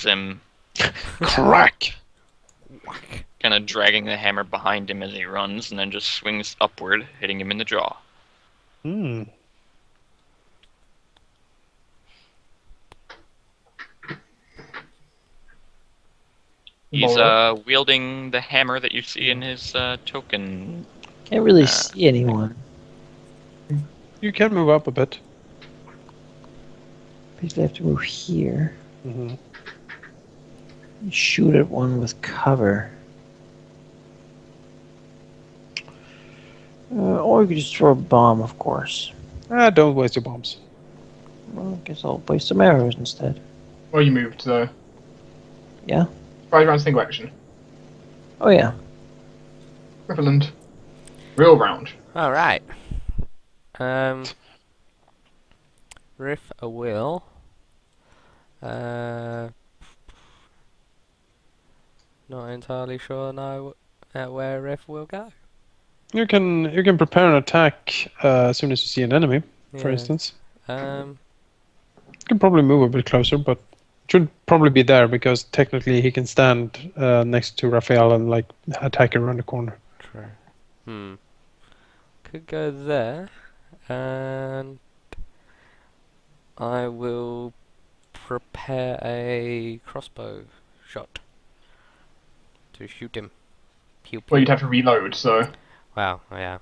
him, Crack! kind of dragging the hammer behind him as he runs, and then just swings upward, hitting him in the jaw. Hmm. He's wielding the hammer that you see in his token. Can't really see anyone. You can move up a bit. Basically, I have to move here. Mm-hmm. Shoot at one with cover. Or you could just throw a bomb, of course. Don't waste your bombs. Well, I guess I'll waste some arrows instead. Well, you moved, so. Yeah? 5 rounds single action. Oh, yeah. Equivalent. Real round. Alright. Riff a will. Not entirely sure now where Riff will go. You can prepare an attack as soon as you see an enemy, for Yeah. instance. Um, You can probably move a bit closer, but should probably be there because technically he can stand next to Raphael and like attack around the corner. True. Could go there, and I will prepare a crossbow shot to shoot him. Pew pew. Well, you'd have to reload, so. Wow, oh yeah,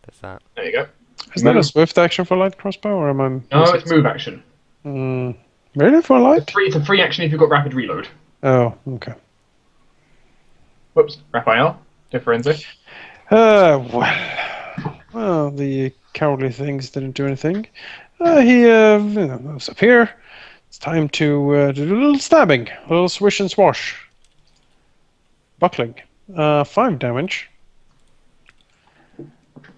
that's that. There you go. Is that a Move. swift action for light crossbow, or am I? No, it's move action. Really for light? It's a free action if you've got rapid reload. Oh, okay. Whoops. Raphael. Differenze. Well, the cowardly things didn't do anything. He moves up here. It's time to do a little stabbing, a little swish and swash. Buckling. 5 damage.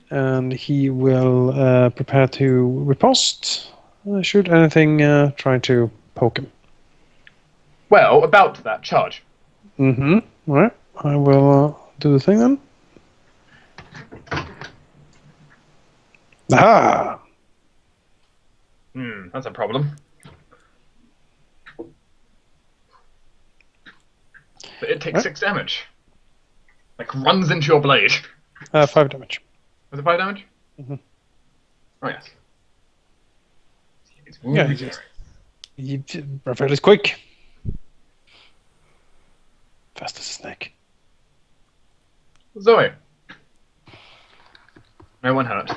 And he will prepare to riposte. Shoot anything trying to poke him. Well, about that, charge. Mm-hmm. Alright. I will do the thing then. Ah! That's a problem. But it takes 6 damage. Like, runs into your blade. 5 damage. Was it 5 damage? Mhm. Oh, yes. It's Yeah, Raphael is quick. Fast as a snake. Zoe. No one hurt.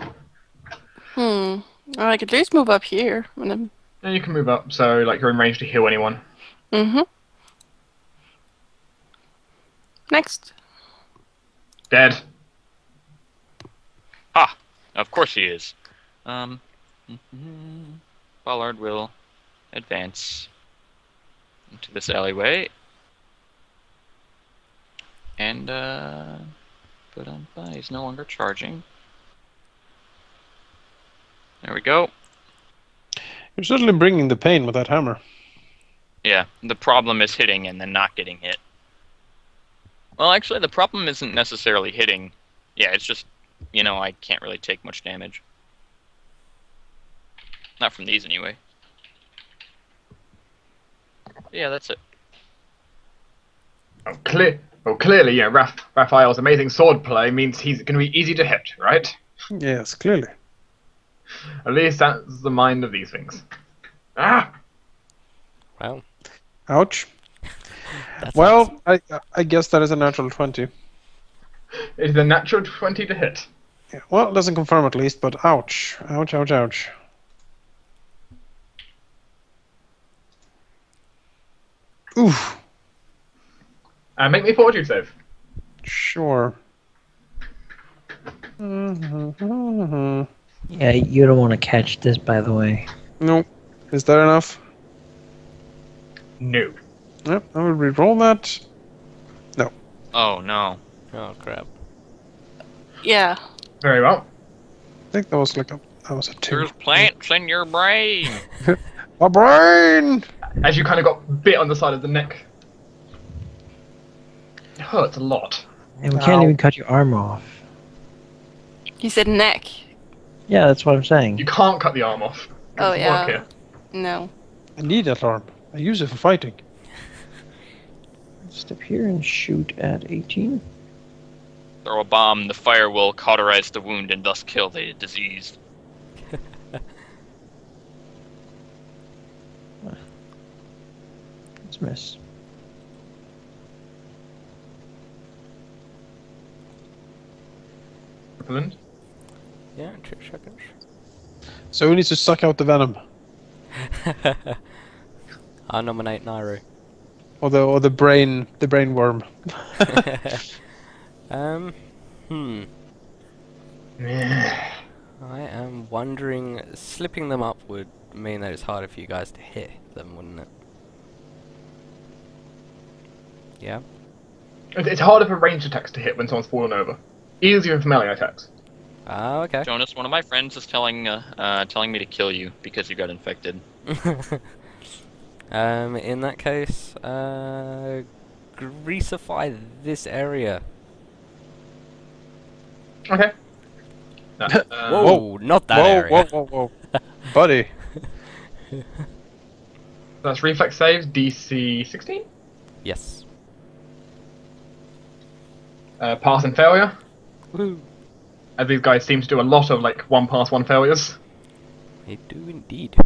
I could just move up here. And Yeah, you can move up, so like you're in range to heal anyone. Next. Dead. Ha! Of course he is. Ballard will advance into this alleyway. And, but he's no longer charging. There we go. You're certainly bringing the pain with that hammer. Yeah, the problem is hitting and then not getting hit. Well, actually, the problem isn't necessarily hitting. Yeah, it's just, I can't really take much damage. Not from these, anyway. Yeah, that's it. Clearly, yeah, Raphael's amazing sword play means he's going to be easy to hit, right? Yes, clearly. At least that's the mind of these things. Ah! Well, Ouch. that's Well, I guess that is a natural 20. It is a natural 20 to hit. Yeah, well, it doesn't confirm at least, but ouch. Ouch, ouch, ouch. Oof. Make me a fortitude save. Sure. Yeah, you don't want to catch this, by the way. Nope. Is that enough? No. Yep, I will re-roll that. No. Oh, no. Oh crap. Yeah. Very well. I think that was like a 2. There's plants in your brain! My brain! As you kind of got bit on the side of the neck. It hurts a lot. And we can't even cut your arm off. He said neck. Yeah, that's what I'm saying. You can't cut the arm off. Oh, It's yeah. work here. No. I need that arm. I use it for fighting. Step here and shoot at 18. Throw a bomb, the fire will cauterize the wound and thus kill the diseased. Let's miss. Equivalent. Yeah, 2 seconds. So who needs to suck out the venom? I nominate Nairo. Or the brain worm. Hmm. Yeah. I am wondering, slipping them up would mean that it's harder for you guys to hit them, wouldn't it? Yeah. It's harder for ranged attacks to hit when someone's fallen over. Easier for melee attacks. Ah, okay. Jonas, one of my friends is telling me to kill you because you got infected. In that case, greasify this area. Okay. No, Whoa, not that area. Whoa. Buddy. That's reflex saves, DC 16. Yes. Pass and failure. Woo. As these guys seem to do a lot of like 1 pass, 1 failures. They do indeed.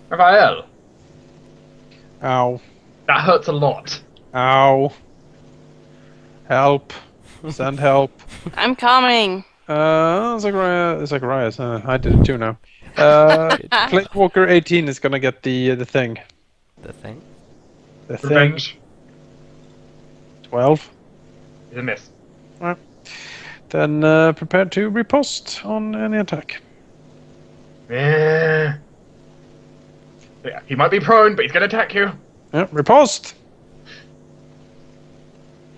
Rahal, Ow. that hurts a lot. Ow. Help. Send help. I'm coming. Zacharias. I did it too now. Planewalker 18 is gonna get the thing. The thing. The thing. Revenge 12. is a miss. Then prepare to riposte on any attack. Yeah. Yeah, he might be prone, but he's gonna attack you. Yeah, riposte.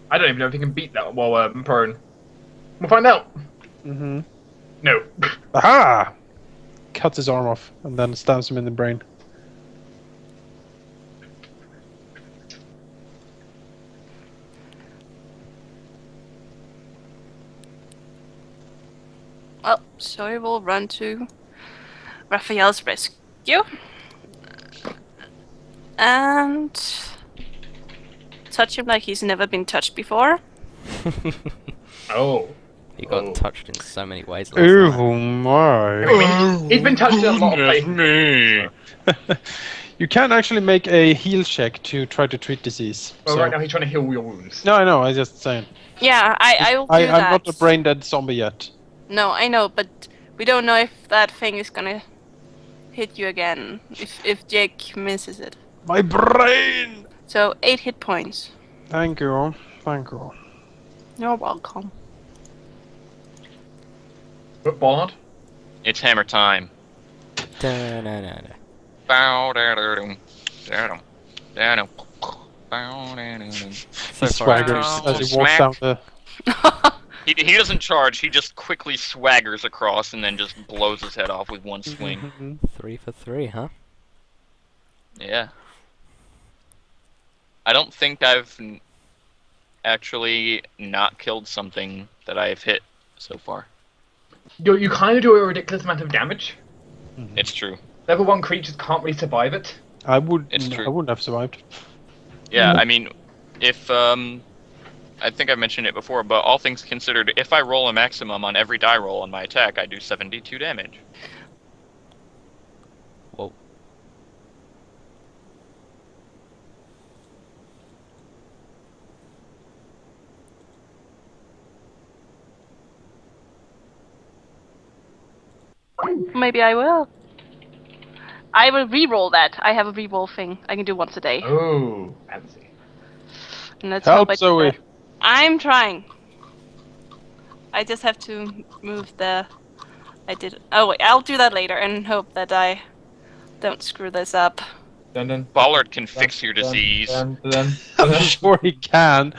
I don't even know if he can beat that while prone. We'll find out. Mm-hmm. No. Aha! Cuts his arm off and then stabs him in the brain. Well, so I will run to Raphael's rescue. And touch him like he's never been touched before. Oh. He got Oh. touched in so many ways last night. Oh my! I mean, he's been touched in a lot of places. me. You can actually make a heal check to try to treat disease. Well, so- right now he's trying to heal your wounds. No, I know. I just saying. Yeah, I will do that. I'm not a brain dead zombie yet. No, I know, but we don't know if that thing is gonna hit you again. If Jake misses it. My brain. So 8 hit points. Thank you. Thank you. You're welcome. But Bard, It's hammer time. Da-na-na-na. Bow, da-da-dum, da-dum, da-dum, bow, da-da-dum. So He far, swaggers Wow. as he walks down the. He doesn't charge, he just quickly swaggers across and then just blows his head off with one swing. 3 for 3, huh? Yeah. I don't think I've actually not killed something that I've hit so far. you kind of do a ridiculous amount of damage. It's true. Level 1 creatures can't really survive it. I would. It's true. I wouldn't have survived. Yeah, I mean, if, I think I mentioned it before, but all things considered, if I roll a maximum on every die roll on my attack, I do 72 damage. Whoa. Maybe I will. I will re-roll that. I have a re-roll thing I can do once a day. Oh, fancy. And let's Help, hope I do Zoe. that. I'm trying. I just have to move the... I did... Oh wait, I'll do that later and hope that I don't screw this up. Dun, dun, Ballard can fix your disease. dun, dun, dun, I'm dun. sure he can.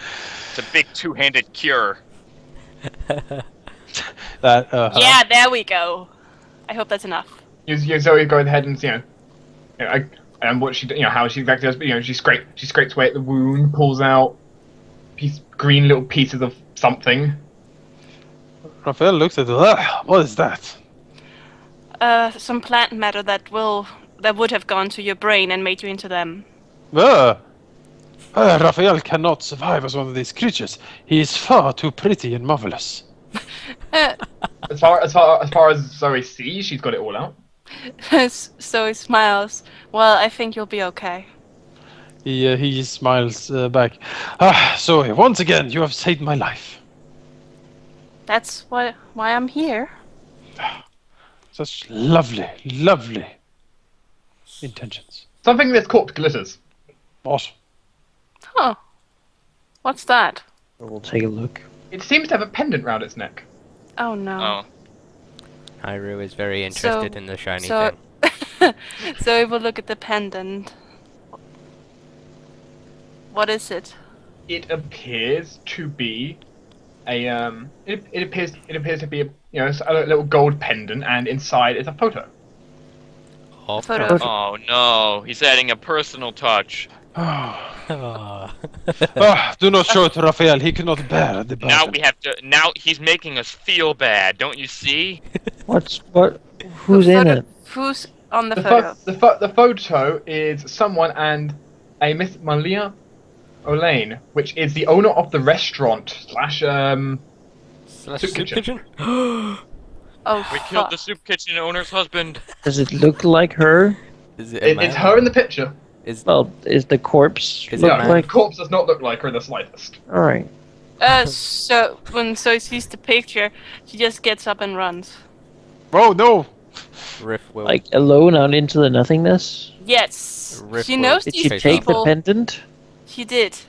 It's a big two-handed cure. That. Yeah, there we go. I hope that's enough. You Zoe go ahead and and what she how she exactly does, but she scrapes away at the wound, pulls out green little pieces of something. Raphael looks at it. "Ugh, what is that? Some plant matter that would have gone to your brain and made you into them. Raphael cannot survive as one of these creatures. He is far too pretty and marvelous. As far as Zoe sees, she's got it all out. So he smiles. Well, I think you'll be okay. He smiles back. Zoe, once again, you have saved my life. That's why I'm here. Such lovely, lovely intentions. Something in this corpse glitters. What? Huh. What's that? We'll take a look. It seems to have a pendant round its neck. Oh no. Oh, Hyru is very interested So- in the shiny so- thing. So we will look at the pendant. What is it? It appears to be a It appears to be a little gold pendant, and inside is a photo. Of Photo. course. oh no, he's adding a personal touch. Ah. Do not show it to Raphael. He cannot bear the burden. Now we have to. Now he's making us feel bad. Don't you see? What? Who's in Photo- it? Who's on the The, photo? the photo is someone and a Miss Malia Olaine, which is the owner of the restaurant slash Slash Soup soup kitchen. kitchen? Oh, We killed fuck. the soup kitchen owner's husband. Does it look like her? Is it a it's man? her in the picture. Is Well, is the corpse Is it look man? like? The corpse does not look like her in the slightest. All right. So when Zoe sees the picture, she just gets up and runs. Oh no! Riff will Like alone out into the nothingness. Yes, Riff she will knows Did these she chase take people. the pendant? She did. She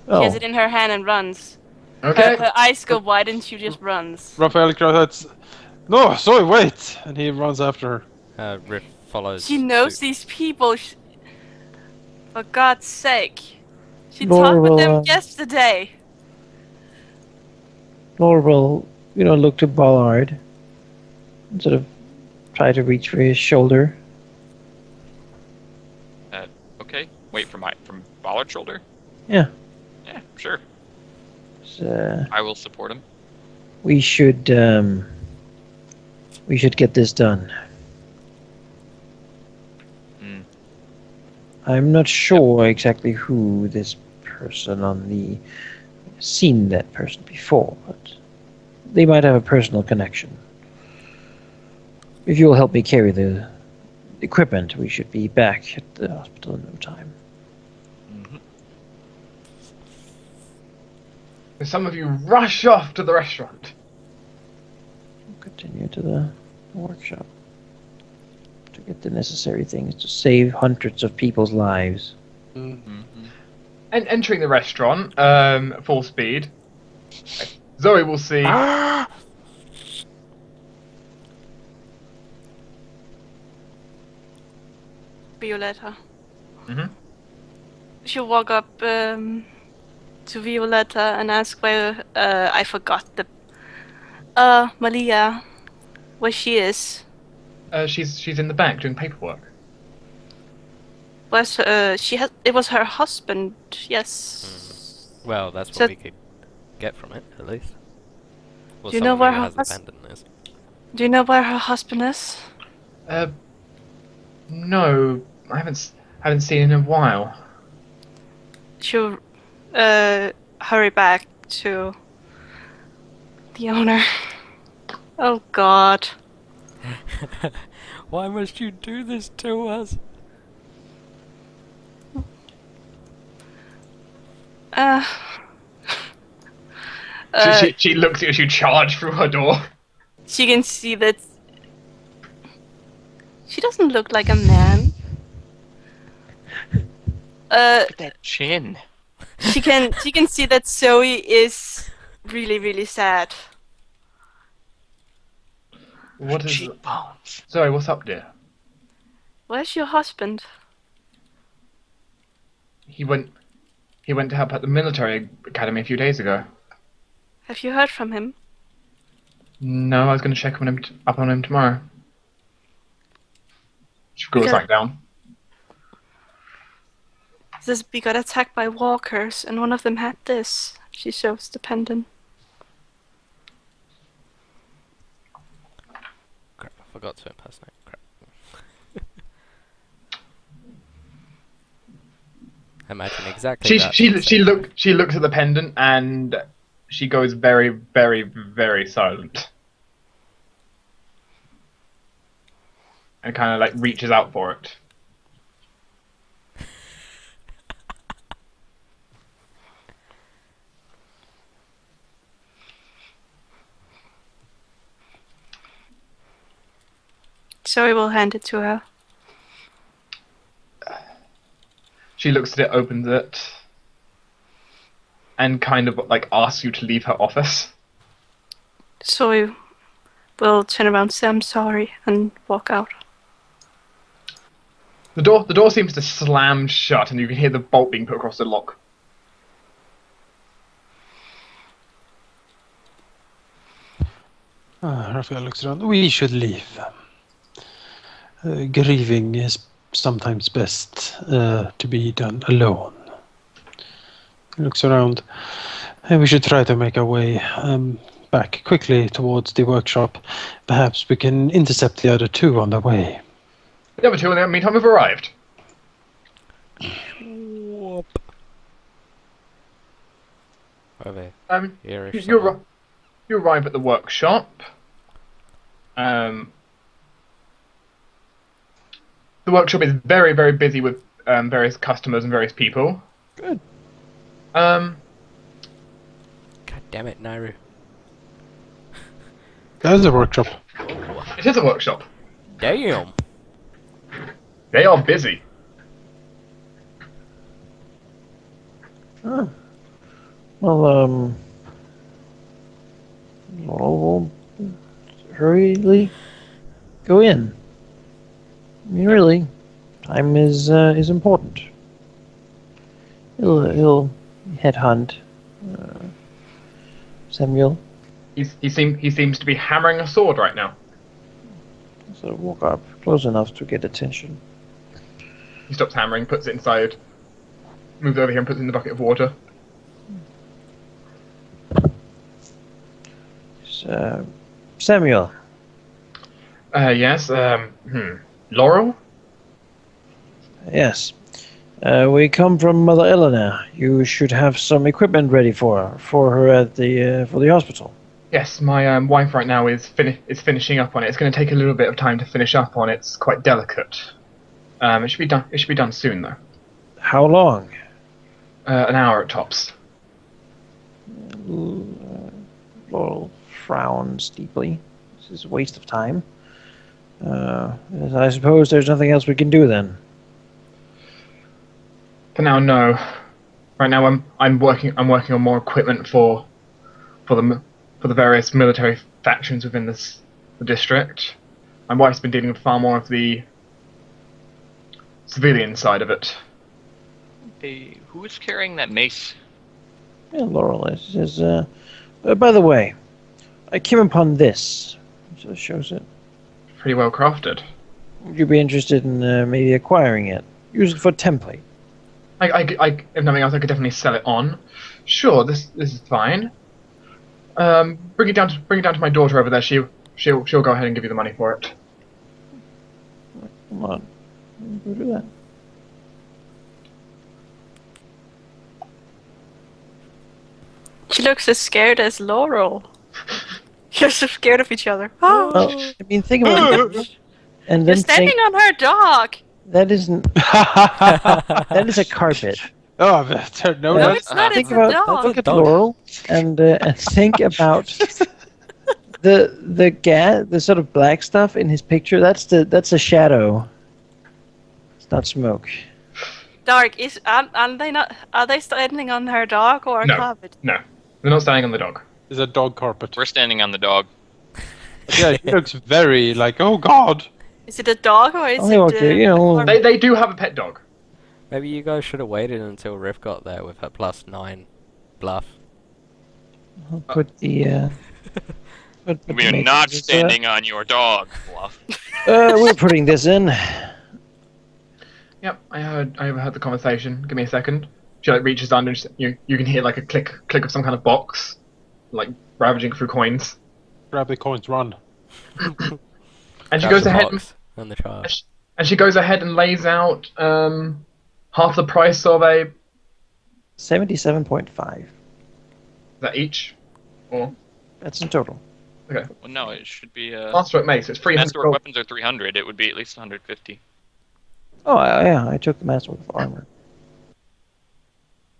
Oh, has it in her hand and runs. Okay. Her eyes go wide and she just runs. Raphael cries out, "No, Zoe, wait!" And he runs after her. Riff follows. She knows suit. these people. For God's sake. She Laura talked with will, them yesterday. Laura will, look to Ballard and sort of try to reach for his shoulder. Okay. Wait from Ballard's shoulder. Yeah. Yeah, sure. So, I will support him. we should get this done. Hmm. I'm not sure exactly who this person on the seen that person before, but they might have a personal connection. If you'll help me carry the equipment, we should be back at the hospital in no time. Some of you rush off to the restaurant. Continue to the workshop to get the necessary things to save hundreds of people's lives. Mm-hmm. And entering the restaurant, full speed. Zoe will see. Violetta. Mhm. She'll walk up to Violetta and ask where I forgot the Malia, where she is. She's in the back doing paperwork. Where's it was her husband, yes. Well, that's what So- we could get from it, at least. Well, Do you know someone where who her has the hus- pendant is. Do you know where her husband is? No, I haven't seen in a while. She'll hurry back to the owner. Oh God. Why must you do this to us? Uh, She looks at you as you charge through her door. she can see that she doesn't look like a man. Look at that chin. She can see that Zoe is really, really sad. What is? Cheekbones. Zoe, what's up, dear? Where's your husband? He went to help at the military academy a few days ago. Have you heard from him? No, I was going to check up on him tomorrow. She goes Okay. back down. Says we got attacked by walkers, and one of them had this. She shows the pendant. Crap, I forgot to impersonate. Crap. imagine exactly that. She looks at the pendant and she goes very, very, very silent. And kind of like reaches out for it. So we will hand it to her. She looks at it, opens it, and kind of like asks you to leave her office. So we will turn around, say I'm sorry, and walk out. The door seems to slam shut, and you can hear the bolt being put across the lock. Raphael looks around. We should leave. Grieving is sometimes best to be done alone. He looks around. We should try to make our way back quickly towards the workshop. Perhaps we can intercept the other two on their way. The other two in the meantime have arrived. Whoop. Over here. You arrive at the workshop. The workshop is very, very busy with various customers and various people. Good. God damn it, Nairu. That is a workshop. It is a workshop. Damn. They are busy. Oh. Well, we'll hurriedly go in. I mean, really, time is important. He'll headhunt Samuel. He seems to be hammering a sword right now. So walk up close enough to get attention. He stops hammering, puts it inside, moves over here and puts it in the bucket of water. Samuel. Yes. Laurel. Yes. We come from Mother Eleanor. You should have some equipment ready for her at the for the hospital. Yes, my wife right now is finishing up on it. It's going to take a little bit of time to finish up on it. It's quite delicate. It should be done. It should be done soon, though. How long? An hour at tops. Laurel frowns deeply. This is a waste of time. I suppose there's nothing else we can do then. For now, no. Right now, I'm working on more equipment for the various military factions within the district. My wife's been dealing with far more of the civilian side of it. Hey, who is carrying that mace? Yeah, Laurel is. By the way, I came upon this. So it shows it. Pretty well crafted. Would you be interested in maybe acquiring it? Use it for template. If nothing else, I could definitely sell it on. Sure, this is fine. Bring it down to my daughter over there. She'll go ahead and give you the money for it. Come on, go do that. She looks as scared as Laurel. You're so scared of each other. Well, I mean, think about it. And You're then standing think on her dog. that isn't. That is a carpet. Oh, no, No, that's it's not. Think It's a about dog. look at Laurel and think about the sort of black stuff in his picture. That's a shadow. It's not smoke. Dark is. Are they not? Are they standing on her dog or a No. carpet? No, they're not standing on the dog. It's a dog carpet. We're standing on the dog. Yeah, he looks very like, oh god. Is it a dog or is Only it? walk there, you know. a carpet? They do have a pet dog. Maybe you guys should have waited until Riff got there with her +9 bluff. I'll put the. Put We the are not matrix, standing on your dog, Bluff. we're putting this in. Yep, I overheard the conversation. Give me a second. She like reaches under and you can hear like a click of some kind of box, like ravaging through coins. Grab the coins, run. And she Grab goes the ahead box and the charge. and she goes ahead and lays out half the price of a 77.5. Is that each? Or That's in total. Well, no, it should be. Masterwork Mace, it's 300 Masterwork gold. weapons are 300. It would be at least 150. Oh, yeah, I took the Masterwork of Armor.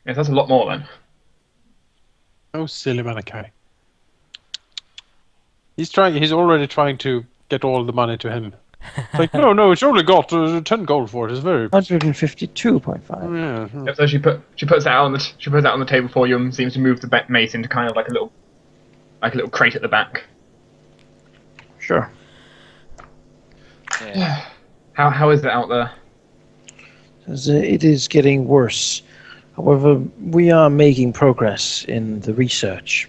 Yes, that's a lot more then. Oh, silly Malachi. He's already trying to get all the money to him. It's like, no, it's only got 10 gold for it. It's very... 152.5. Yeah. Yep, so she puts that on the table for you and seems to move the mace into kind of like a little crate at the back. Sure. Yeah. How is it out there? It is getting worse. However, we are making progress in the research.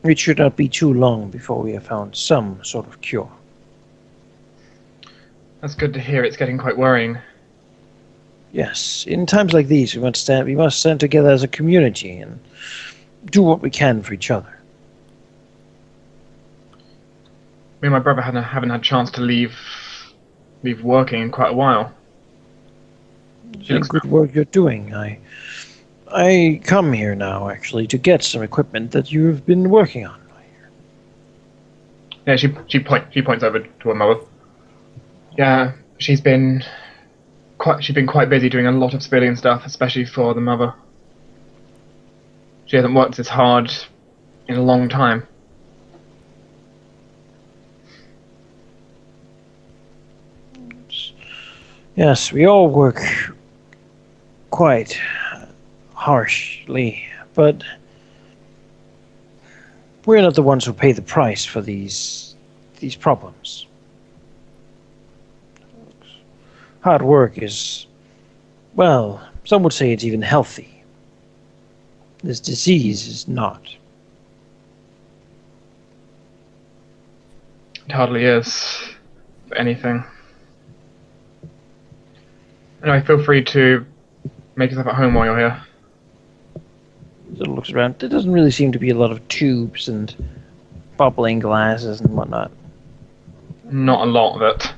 It should not be too long before we have found some sort of cure. That's good to hear. It's getting quite worrying. Yes, in times like these, we must stand together as a community and do what we can for each other. Me and my brother haven't had a chance to leave working in quite a while. It's good work you're doing. I come here now, actually, to get some equipment that you've been working on. Yeah, she points over to her mother. Yeah, she's been quite busy doing a lot of civilian stuff, especially for the mother. She hasn't worked this hard in a long time. Yes, we all work quite harshly, but we're not the ones who pay the price for these problems. Hard work is, well, some would say it's even healthy. This disease is not. It hardly is, if anything. Anyway, feel free to make yourself at home while you're here. It looks around. There doesn't really seem to be a lot of tubes and bubbling glasses and whatnot. Not a lot of it.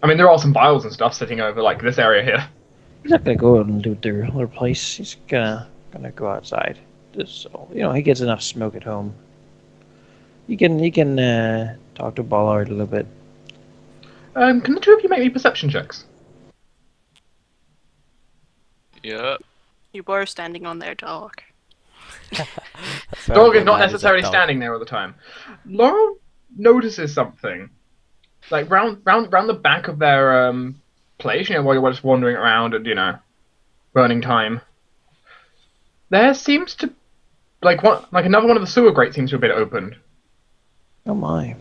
I mean, there are some vials and stuff sitting over like this area here. He's not gonna go out and loot their place. He's gonna go outside. Just so he gets enough smoke at home. He can talk to Ballard a little bit. Can the two of you make me perception checks? Yeah. You were standing on their dog. Dog is not necessarily standing there all the time. Laurel notices something, like round the back of their place. While you're just wandering around and burning time. There seems to another one of the sewer grates seems to have been opened. Oh my.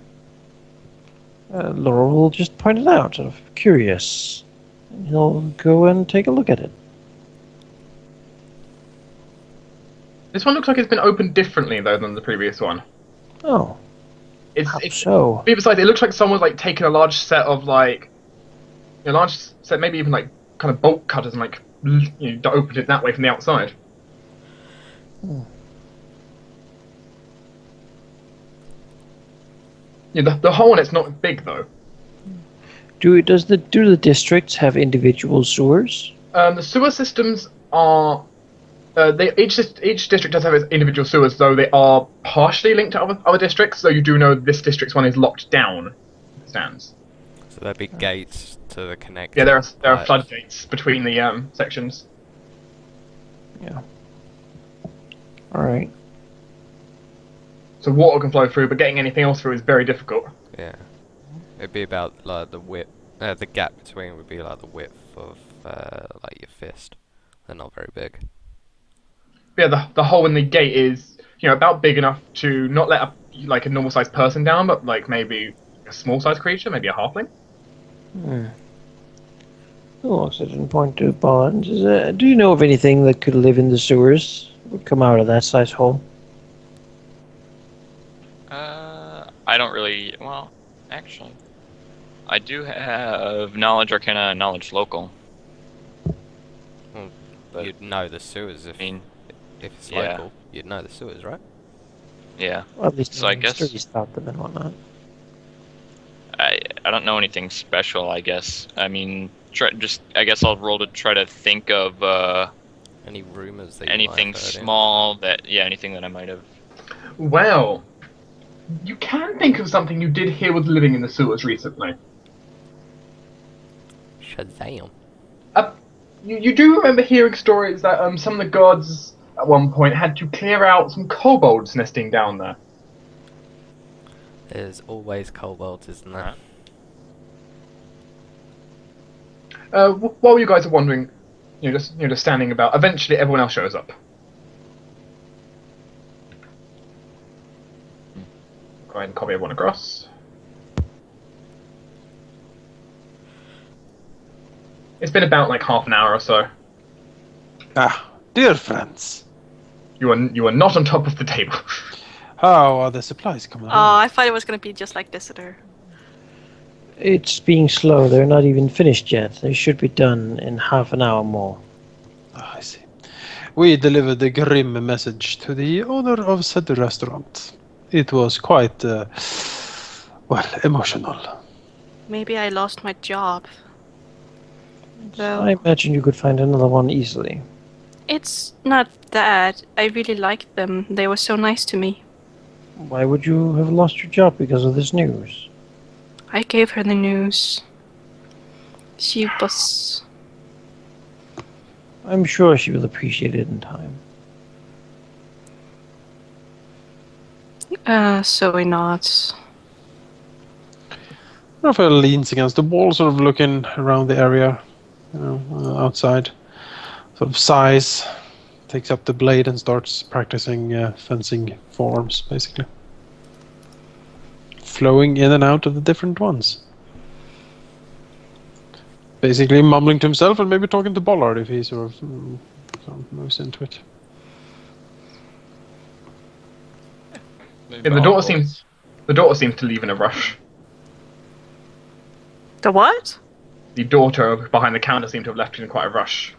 Laurel will just point it out, sort of curious. And he'll go and take a look at it. This one looks like it's been opened differently though than the previous one. Oh. It's so. Besides, it looks like someone's like taken a large set of maybe even like kind of bolt cutters and opened it that way from the outside. Hmm. Yeah, the hole in it's not big though. Do the districts have individual sewers? The sewer systems are each district does have its individual sewers, though they are partially linked to other districts. So you do know this district's one is locked down. Stands. So there'd be gates to the connect. Yeah, there are floodgates between the sections. Yeah. All right. So water can flow through, but getting anything else through is very difficult. Yeah. It'd be about like the width. The gap between would be like the width of like your fist. They're not very big. Yeah, the hole in the gate is about big enough to not let a normal sized person down, but like maybe a small sized creature, maybe a halfling. Oh, so I didn't point to bonds. Do you know of anything that could live in the sewers? Would come out of that size hole? I don't really. Well, actually, I do have knowledge arcana and knowledge local. Well, But, you'd know the sewers if it's yeah. local. You'd know the sewers, right? Yeah. Well, at least So I guess- Sturdy stopped them and whatnot. I don't know anything special. I guess. I mean, I guess I'll roll to try to think of Any rumors that you anything might have heard small that, yeah, anything that I might have. Well, you can think of something you did hear was living in the sewers recently. Shazam. You do remember hearing stories that some of the gods at one point had to clear out some kobolds nesting down there. There's always kobolds, isn't there? While you guys are wondering, just standing about. Eventually, everyone else shows up. Go ahead and copy everyone across. It's been about like half an hour or so. Ah, dear friends. You are not on top of the table. How are the supplies coming Oh, along? I thought it was gonna be just like Visitor. It's being slow. They're not even finished yet. They should be done in half an hour more. I see. We delivered the grim message to the owner of said restaurant. It was quite, well, emotional. Maybe I lost my job. Though I imagine you could find another one easily. it's not that. I really liked them. They were so nice to me. Why would you have lost your job because of this news? I gave her the news. She was. I'm sure she will appreciate it in time. So nods. Raphael leans against the wall, sort of looking around the area, outside. Sort of sighs, takes up the blade and starts practicing fencing forms, basically. Flowing in and out of the different ones. Basically mumbling to himself and maybe talking to Bollard if he sort of moves into it. Yeah, the daughter seems to leave in a rush. The what? The daughter behind the counter seemed to have left in quite a rush.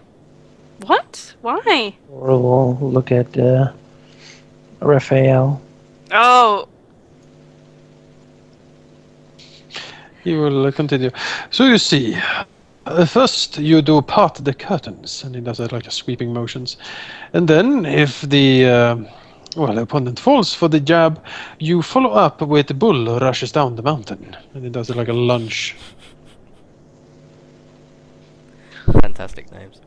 What? Why? Or we'll look at Raphael. Oh, He will continue. So you see, first you do part the curtains, and he does that like a sweeping motions. And then if the opponent falls for the jab, you follow up with bull rushes down the mountain. And he does it like a lunge. Fantastic names.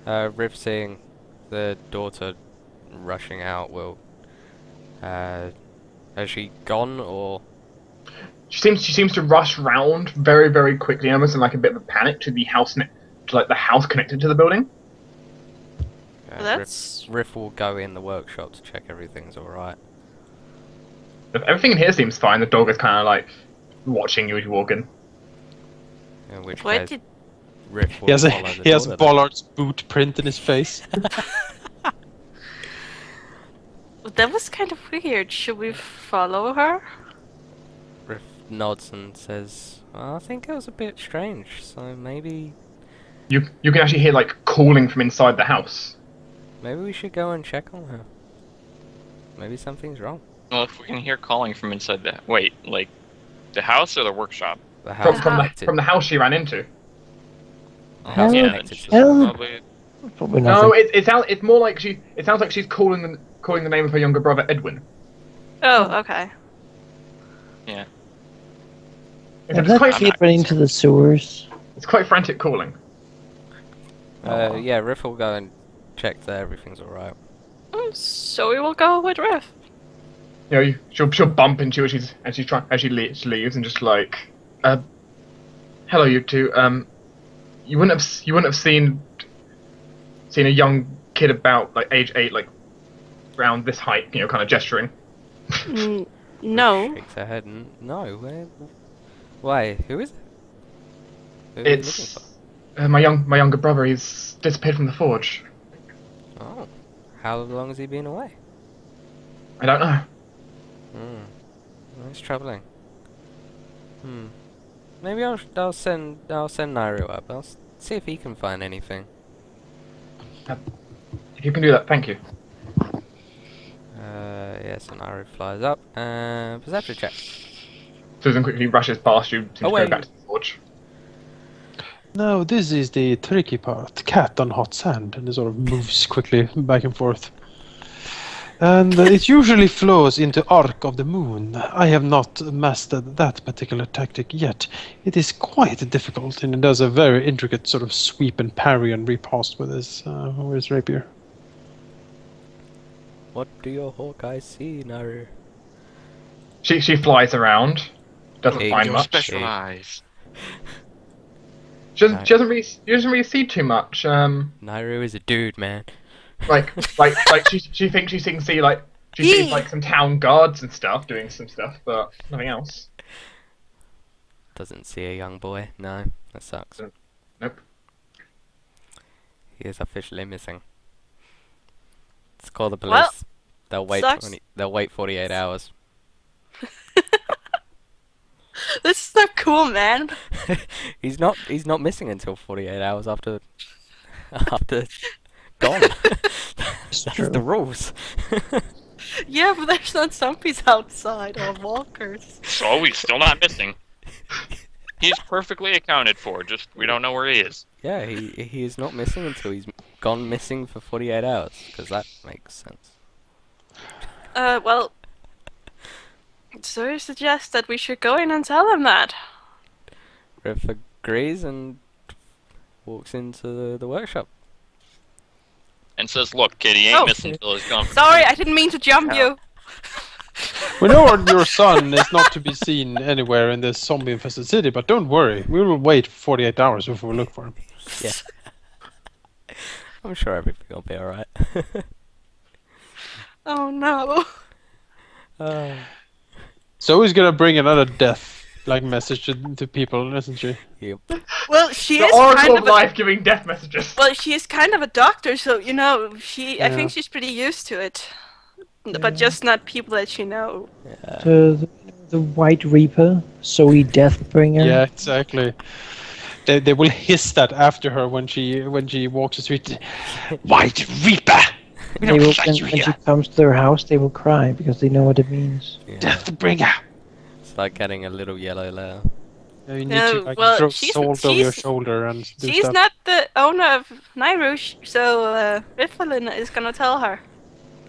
Riff seeing the daughter rushing out will... has she gone, or...? She seems to rush round very, very quickly, almost in like a bit of a panic, to the house to like the house connected to the building. Well, that's- Riff will go in the workshop to check everything's alright. Everything in here seems fine. The dog is kind of like watching you as you walk in. In which where case, did? Riff will He has, follow the he has daughter then. Bollard's boot print in his face. That was kind of weird. Should we follow her? Riff nods and says, well, I think it was a bit strange, so maybe You can actually hear like calling from inside the house. we should go and check on her. Maybe something's wrong. Well, if we can hear calling from inside the like the house or the workshop. The From, house from, the, connected. from the house she ran into. The house Help, connected to help. Probably. Probably No, nothing. it's more like it sounds like she's calling the name of her younger brother Edwin. Oh, okay. Except Did that it's kid run into the sewers? quite frantic calling. Yeah, Riff will go and check that everything's alright. So we will go with Riff. You know, she'll bump into you as she leaves and just like, hello you two. You wouldn't have seen a young kid about like age 8, like around this height, kind of gesturing. No. Shakes her head and no. Why? Who is it? Who are you looking It's for? my younger brother. He's disappeared from the forge. Oh, how long has he been away? I don't know. That's troubling. Maybe I'll send Nairo up. I'll see if he can find anything. If you can do that, thank you. Yes, and Nairo flies up. Perception check. Susan quickly rushes past you to Oh, go wait. back to the forge. No, this is the tricky part. Cat on hot sand, and it sort of moves quickly back and forth. And it usually flows into arc of the moon. I have not mastered that particular tactic yet. It is quite difficult, and it does a very intricate sort of sweep and parry and riposte with his rapier. What do your Hawkeye see, Naru? She flies around, doesn't Hey, find Your much. special eyes. She doesn't really see too much. Naru is a dude, man. Like she thinks she can see like she sees like some town guards and stuff doing some stuff, but nothing else. Doesn't see a young boy. No, that sucks. Nope. He is officially missing. Let's call the police. Well, they'll wait sucks. They'll wait 48 hours. This is not cool, man. He's not missing until 48 hours after gone. That's true. the rules. Yeah, but there's not zombies outside or walkers. So he's still not missing. He's perfectly accounted for. Just we don't know where he is. Yeah, he is not missing until he's gone missing for 48 hours, because that makes sense. Well, so you suggest that we should go in and tell them that. Riff agrees and walks into the workshop. And says, "Look, kid, he ain't Oh. missing until he's gone." Sorry, I didn't mean to jump you. We know your son is not to be seen anywhere in this zombie-infested city, but don't worry. We will wait 48 hours before we look for him. Yeah. I'm sure everything will be alright. Oh no. So he's gonna bring another death-like message to people, isn't she? Yep. Well, she The is Oracle kind of of a, Life giving death messages. well, she is kind of a doctor, so you know, I Yeah. think she's pretty used to it. But just not people that she know. The White Reaper, Zoe Deathbringer. Yeah, exactly. They will hiss that after her when she walks the street. White Reaper! We They don't will, like when you she here. comes to their house, they will cry because they know what it means. Yeah. Deathbringer! It's like getting a little yellow layer. You need No, to like well, throw she's- salt over your she's- shoulder and do She's stuff. not the owner of Nairush, so Rifflin is gonna tell her.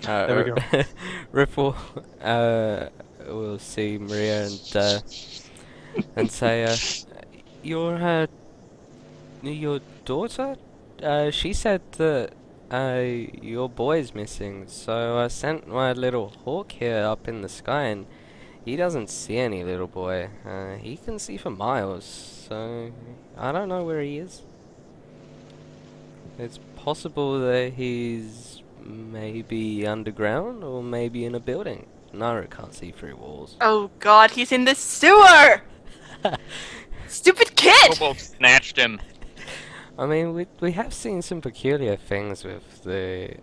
There we go. Riffle will see Maria and say, your daughter? She said that your boy's missing, so I sent my little hawk here up in the sky, and he doesn't see any little boy. He can see for miles, so I don't know where he is. It's possible that he's maybe underground or maybe in a building. Naru can't see through walls. Oh god, he's in the sewer! Stupid kid! Kobold snatched him. I mean, we have seen some peculiar things with the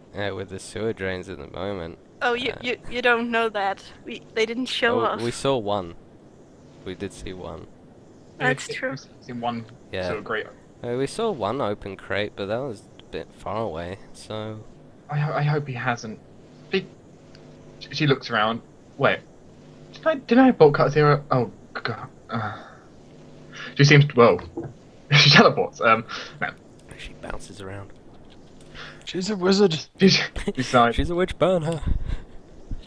sewer drains at the moment. Oh, you don't know that. They didn't show us. We saw one. We did see one. That's true. It's in one Yeah. sort of great. We saw one open crate, but that was a bit far away. So I hope he hasn't. She looks around. Wait, did I have bolt cutters here? Oh god. She seems whoa. She teleports. No. she bounces around. She's a wizard. Besides, She's a witch burner.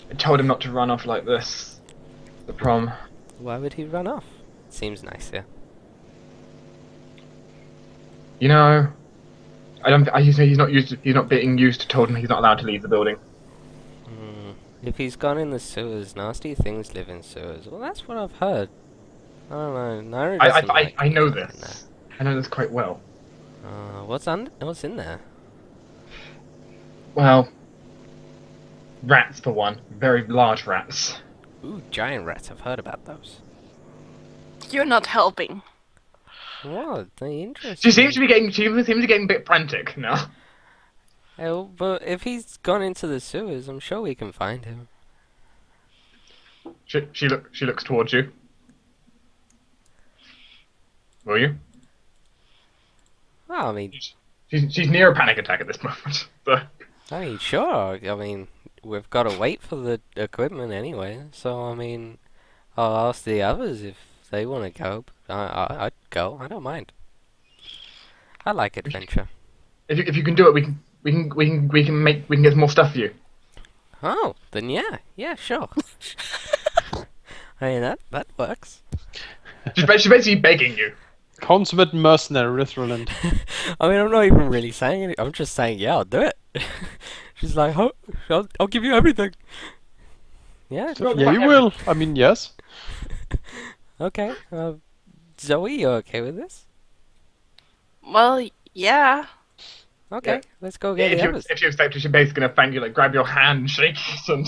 I told him not to run off like this. The prom. Why would he run off? Seems nice, yeah. You know, he's not being used to told him he's not allowed to leave the building. If he's gone in the sewers, nasty things live in sewers. Well, that's what I've heard. I don't know. Naru doesn't like I know being in this. I know this quite well. there. What's in there? Well, rats for one. Very large rats. Ooh, giant rats. I've heard about those. You're not helping. What? They interesting. She seems to be getting a bit frantic now. Oh, but if he's gone into the sewers, I'm sure we can find him. She looks towards you. Will you? Well, I mean, She's near a panic attack at this moment. So. Sure. I mean, we've got to wait for the equipment anyway. So, I mean, I'll ask the others if they want to go. I'd go. I don't mind. I like adventure. If you can do it, we can get more stuff for you. Oh, then yeah, sure. I mean that works. She's basically begging you. Consummate mercenary, Rithroland. I mean, I'm not even really saying it. I'm just saying, yeah, I'll do it. She's like, oh, I'll give you everything. Yeah. Yeah, you will. I mean, yes. Okay. Zoe, you okay with this? Well, yeah. Okay, Yeah. let's go get the others. If you accept it, she's basically gonna thank you, like grab your hand and shake it, and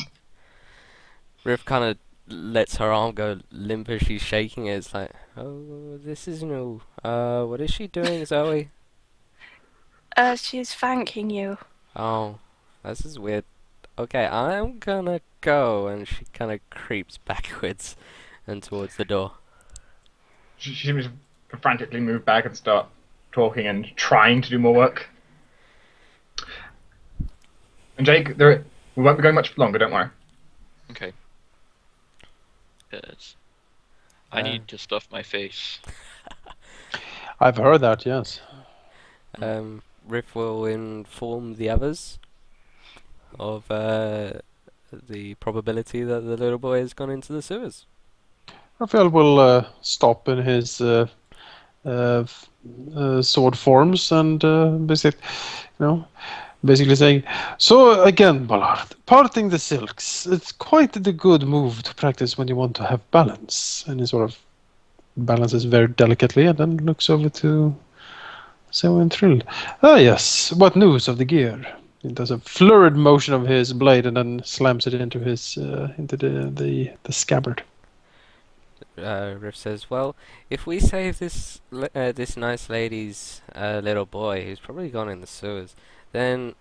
Riff kind of lets her arm go limp as she's shaking it. It's like, oh, this is new. What is she doing, Zoe? She's thanking you. Oh, this is weird. Okay, I'm gonna go, and she kind of creeps backwards and towards the door. she seems to frantically move back and start talking and trying to do more work. And Jake, we won't be going much longer. Don't worry. Okay. Yes. I need to stuff my face. I've heard that, yes. Riff will inform the others of the probability that the little boy has gone into the sewers. Raphael will stop in his sword forms and basically saying, so again, Ballard, parting the silks, it's quite the good move to practice when you want to have balance. And he sort of balances very delicately and then looks over to Selwyn Thrill. Ah, yes, what news of the gear? He does a flurried motion of his blade and then slams it into his into the scabbard. Riff says, well, if we save this this nice lady's little boy who's probably gone in the sewers, then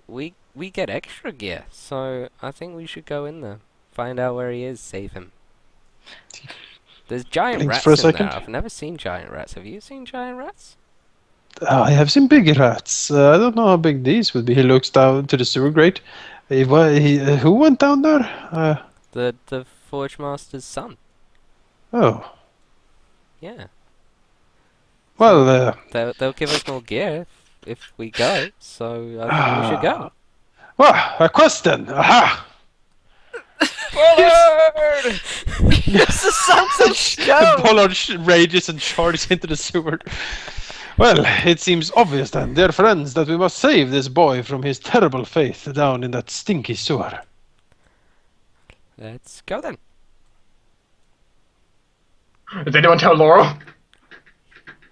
we get extra gear. So I think we should go in there, find out where he is, save him. There's giant Blinks rats for a in second. there. I've never seen giant rats. Have you seen giant rats? I have seen big rats. I don't know how big these would be. He looks down to the sewer grate. Who went down there? The Forge Master's son. Oh. Yeah. Well, They'll give us more gear if we go. So I think we should go. Well, a question. Aha! Forward! Yes, the sons of go. Pollard rages and charges into the sewer. Well, it seems obvious then, dear friends, that we must save this boy from his terrible fate down in that stinky sewer. Let's go then. Did anyone tell Laurel?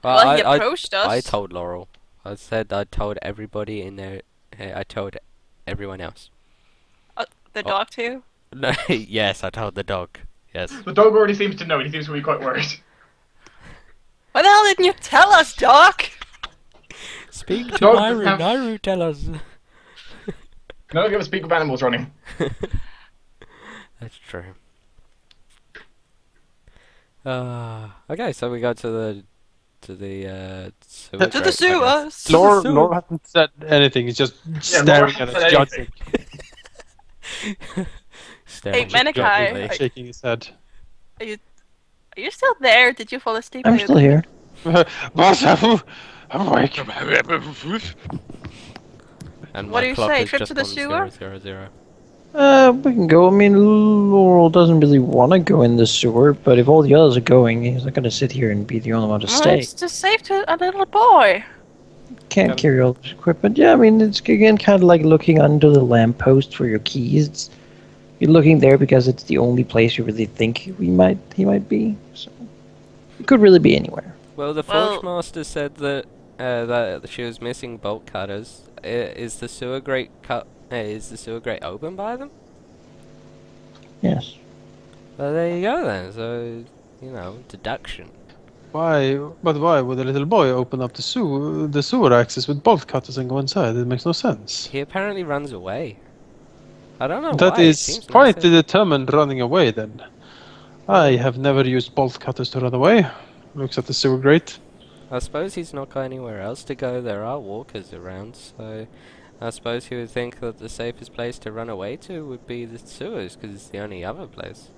Well, he approached us. I told Laurel. I said I told everybody in there. I told everyone else. The dog too. No, yes, I told the dog. Yes. The dog already seems to know. He seems to be quite worried. Why the hell didn't you tell us, Doc? Speak to Dog Nairu. doesn't have- Nairu, tell us. No one can ever speak of animals running. That's true. Okay, so we go to the sewer. To the grate, I guess. sewers. Laura hasn't said anything, he's just Laura staring at hasn't us, said judging, Staring Hey, Menakai. judgingly. shaking his head. Are you still there? Did you fall asleep? I'm still here. Boss, I'm awake. And What my do you clock say, is trip just to the on sewer? 000. We can go. I mean, Laurel doesn't really want to go in the sewer, but if all the others are going, he's not going to sit here and be the only one to Well, stay. it's just safe to a little boy. Can't carry all this equipment. Yeah, I mean, it's again kind of like looking under the lamppost for your keys. You're looking there because it's the only place you really think he might be. So it could really be anywhere. Well, the Well- Forge Master said that she was missing bolt cutters. Is the sewer grate open by them? Yes. Well, there you go then. So, deduction. Why would a little boy open up the sewer access with bolt cutters and go inside? It makes no sense. He apparently runs away. I don't know That why. It is seems quite nice. determined running away then. I have never used bolt cutters to run away. Looks at the sewer grate. I suppose he's not got anywhere else to go. There are walkers around, so I suppose he would think that the safest place to run away to would be the sewers, because it's the only other place.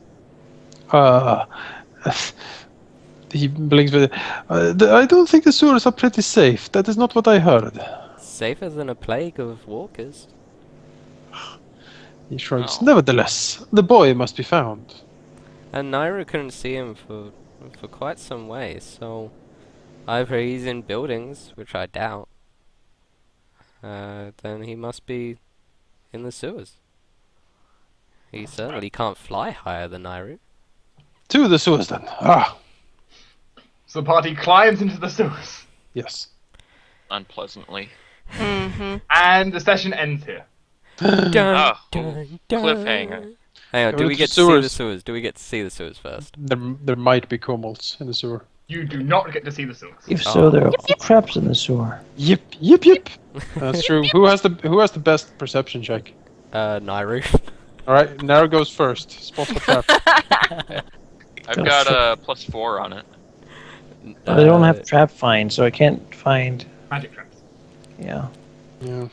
He blinks with. I don't think the sewers are pretty safe. That is not what I heard. Safer than a plague of walkers. He shrugs. Oh. Nevertheless, the boy must be found. And Naira couldn't see him for quite some way, so either he's in buildings, which I doubt, then he must be in the sewers. He certainly can't fly higher than Nairu. To the sewers then. Ah, So the party climbs into the sewers, yes. Unpleasantly. Mm-hmm. and the session ends here. Dun, Oh, dun, cliffhanger. Hang on, Go do to we the get to see the sewers. sewers? Do we get to see the sewers first? There might be tumults in the sewer. You do not get to see the sewers. If so, Oh. there are traps in the sewer. Yip, yip, yip. That's true. Who has the best perception check? Nairu. All right, Nara goes first. Spot the trap. I've got a +4 on it. But I don't have trap find, so I can't find. Magic traps. Yeah. Yeah.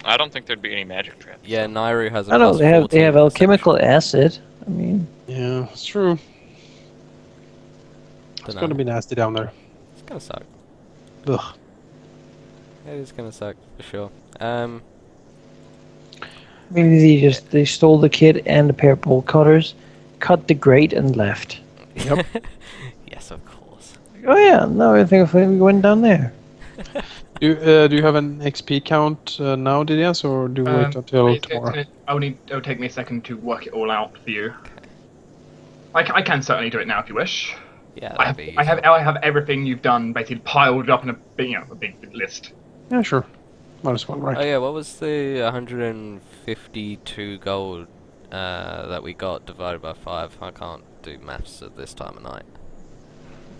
I don't think there'd be any magic traps. Yeah, Nairu has a I know plus they have 14 alchemical perception. acid. I mean, Yeah, it's true. It's Dunno. gonna be nasty down there. It's gonna suck. Ugh. It is gonna suck for sure. maybe they stole the kid and a pair of bolt cutters, cut the grate and left. Yep. Yes, of course. Oh yeah, no, I think we went down there. Do you have an XP count now, Didias, or do we wait until tomorrow? It'll take me a second to work it all out for you. I can certainly do it now if you wish. Yeah, I that'd be have useful. I have everything you've done basically piled up in a big list. Yeah, sure. Might as well, Oh right? yeah, what was the 152 gold that we got divided by 5? I can't do maths at this time of night.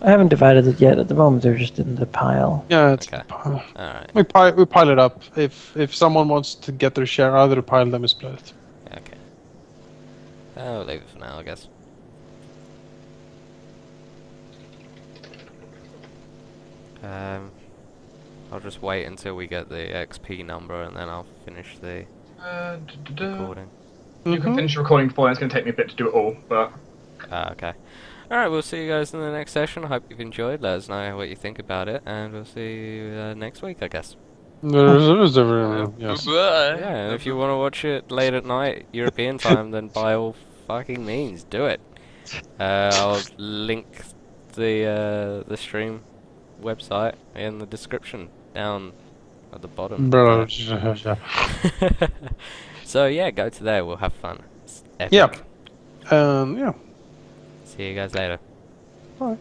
I haven't divided it yet. At the moment, they're just in the pile. Yeah, it's Okay. Alright, we pile it up. If someone wants to get their share, either pile them or split it. okay. I'll leave it for now, I guess. I'll just wait until we get the XP number and then I'll finish the recording. You can finish recording for it. It's going to take me a bit to do it all, but Okay. Alright, we'll see you guys in the next session. I hope you've enjoyed. Let us know what you think about it, and we'll see you next week, I guess. Yes. Bye. Yeah, and if you want to watch it late at night, European time, then by all fucking means, do it. I'll link the stream website in the description down at the bottom. So yeah, go to there. We'll have fun. It's epic. Yep. Yeah. See you guys later. Bye.